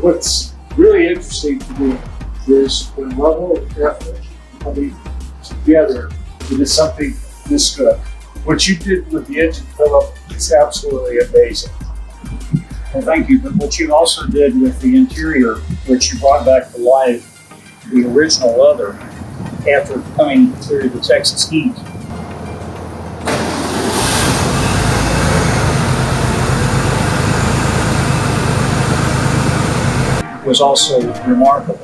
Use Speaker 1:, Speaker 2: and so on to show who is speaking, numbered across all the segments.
Speaker 1: What's really interesting to me is the level of effort coming together into something this good. What you did with the engine, Philip, is absolutely amazing.
Speaker 2: Well, thank you. But what you also did with the interior, which you brought back to life, the original leather, after coming through the Texas heat. Was also remarkable.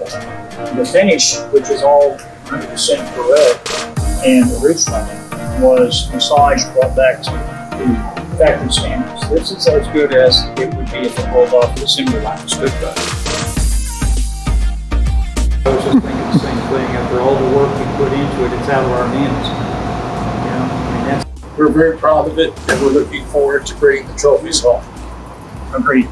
Speaker 2: The finish, which is all 100% correct and original, was massaged, brought back to the factory standards. This is as good as it would be if it rolled off the assembly line. It's good cut.
Speaker 3: I was just thinking the same thing. After all the work we put into it, it's out of our hands. You know, I mean, that's.
Speaker 1: We're very proud of it, and we're looking forward to bringing the trophies home.
Speaker 2: Agreed.